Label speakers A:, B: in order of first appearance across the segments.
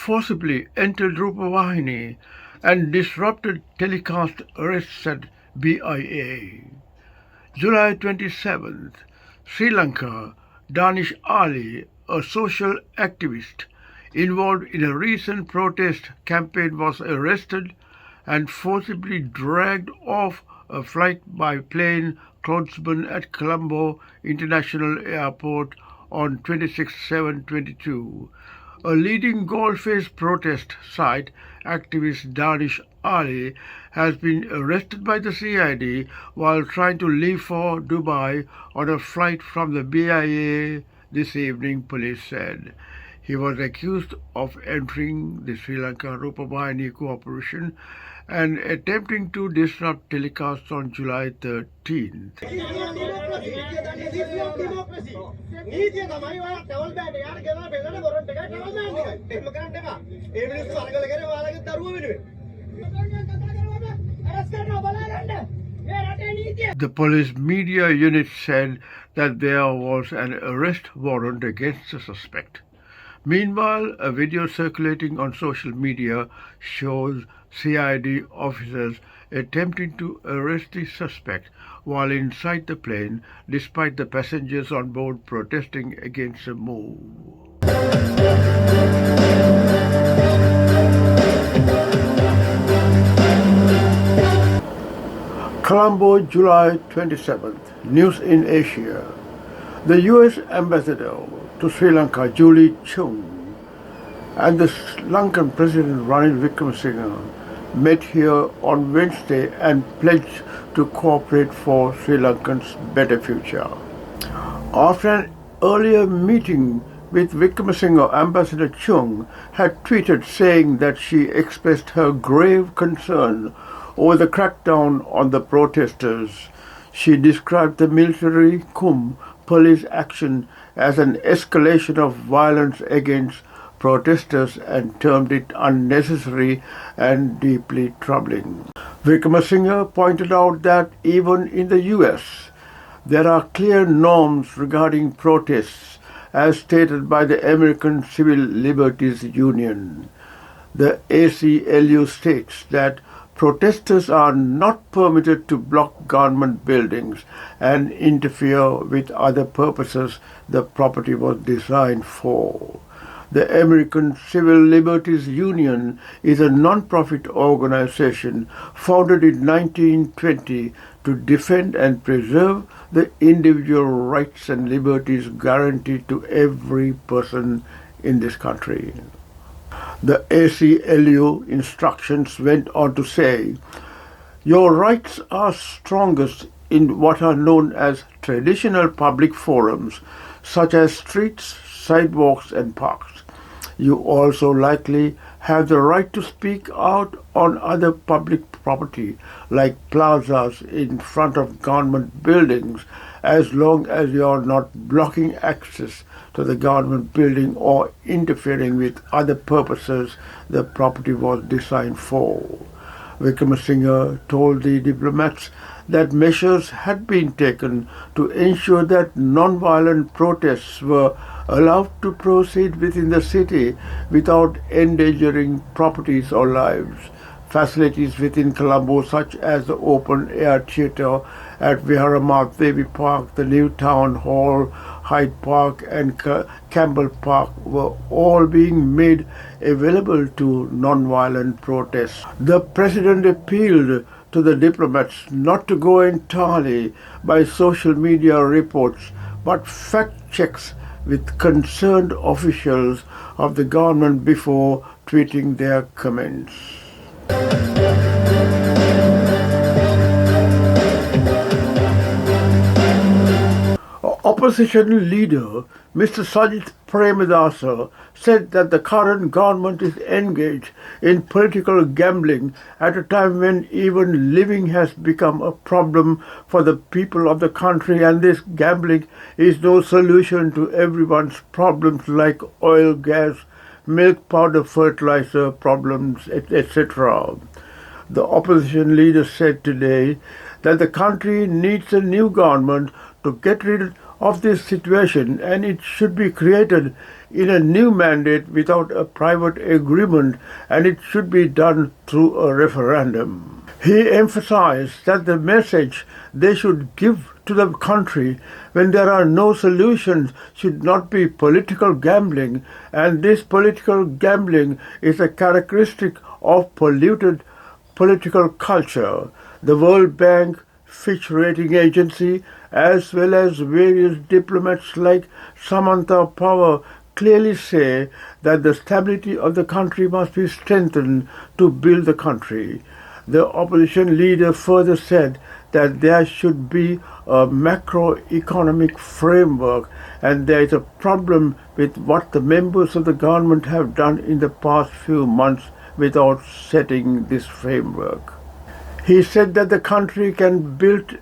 A: forcibly entered Rupavahini and disrupted telecast, arrests said BIA. July 27th, Sri Lanka, Danish Ali, a social activist involved in a recent protest campaign, was arrested and forcibly dragged off a flight by plain clothesmen at Colombo International Airport on 26/7/22. A leading gold-faced protest site activist Danish Ali has been arrested by the CID while trying to leave for Dubai on a flight from the BIA this evening, police said. He was accused of entering the Sri Lanka Rupavahini Corporation and attempting to disrupt telecasts on July 13th. The police media unit said that there was an arrest warrant against the suspect. Meanwhile, a video circulating on social media shows CID officers attempting to arrest the suspect while inside the plane, despite the passengers on board protesting against the move. Colombo, July 27th. News in Asia. The U.S. ambassador to Sri Lanka, Julie Chung, and the Sri Lankan President Ranil Wickremesinghe met here on Wednesday and pledged to cooperate for Sri Lankans' better future. After an earlier meeting with Wickremesinghe, Ambassador Chung had tweeted saying that she expressed her grave concern over the crackdown on the protesters. She described the military coup police action as an escalation of violence against protesters and termed it unnecessary and deeply troubling. Wickremesinghe pointed out that even in the US, there are clear norms regarding protests as stated by the American Civil Liberties Union. The ACLU states that protesters are not permitted to block government buildings and interfere with other purposes the property was designed for. The American Civil Liberties Union is a non-profit organization founded in 1920 to defend and preserve the individual rights and liberties guaranteed to every person in this country. The ACLU instructions went on to say, "Your rights are strongest in what are known as traditional public forums, such as streets, sidewalks, and parks. You also likely have the right to speak out on other public property, like plazas in front of government buildings, as long as you are not blocking access to the government building or interfering with other purposes the property was designed for." Wickremesinghe told the diplomats that measures had been taken to ensure that non-violent protests were allowed to proceed within the city without endangering properties or lives. Facilities within Colombo, such as the open-air theatre at Viharamadevi Park, the new town hall, Hyde Park and Campbell Park, were all being made available to non-violent protests. The president appealed to the diplomats not to go entirely by social media reports, but fact checks with concerned officials of the government before tweeting their comments. Opposition leader Mr. Sajith Premadasa said that the current government is engaged in political gambling at a time when even living has become a problem for the people of the country, and this gambling is no solution to everyone's problems like oil, gas, milk powder, fertilizer problems, etc. The opposition leader said today that the country needs a new government to get rid of this situation, and it should be created in a new mandate without a private agreement, and it should be done through a referendum. He emphasized that the message they should give to the country when there are no solutions should not be political gambling, and this political gambling is a characteristic of polluted political culture. The World Bank, Fitch Rating Agency, as well as various diplomats like Samantha Power clearly say that the stability of the country must be strengthened to build the country. The opposition leader further said that there should be a macroeconomic framework, and there is a problem with what the members of the government have done in the past few months without setting this framework. He said that the country can build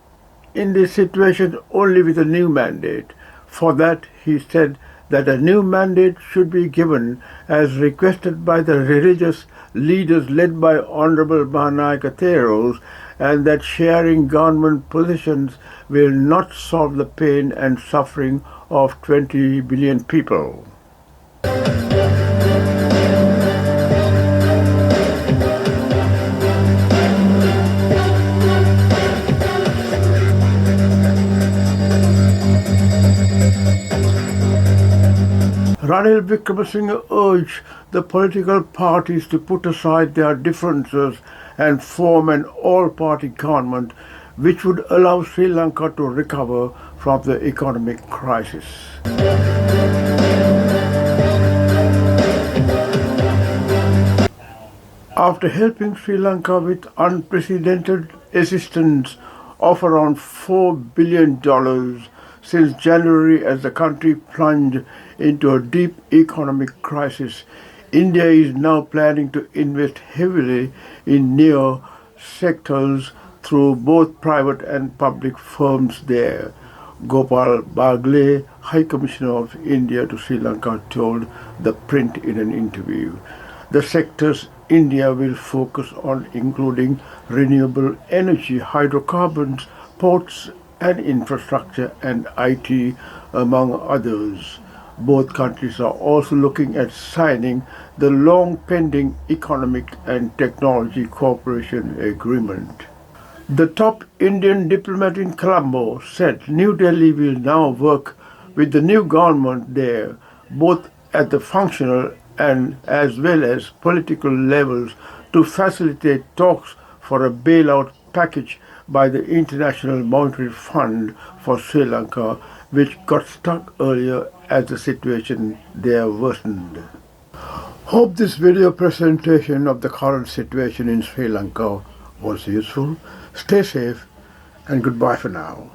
A: in this situation only with a new mandate. For that, he said that a new mandate should be given as requested by the religious leaders led by Honorable Mahanayaka Theros, and that sharing government positions will not solve the pain and suffering of 20 billion people. Ranil Wickremesinghe urged the political parties to put aside their differences and form an all-party government which would allow Sri Lanka to recover from the economic crisis. After helping Sri Lanka with unprecedented assistance of around $4 billion since January as the country plunged into a deep economic crisis, India is now planning to invest heavily in new sectors through both private and public firms there. Gopal Bagle, High Commissioner of India to Sri Lanka, told The Print in an interview. The sectors India will focus on including renewable energy, hydrocarbons, ports and infrastructure, and IT, among others. Both countries are also looking at signing the long-pending Economic and Technology Cooperation Agreement. The top Indian diplomat in Colombo said New Delhi will now work with the new government there, both at the functional and as well as political levels, to facilitate talks for a bailout package by the International Monetary Fund for Sri Lanka, which got stuck earlier as the situation there worsened. Hope this video presentation of the current situation in Sri Lanka was useful. Stay safe and goodbye for now.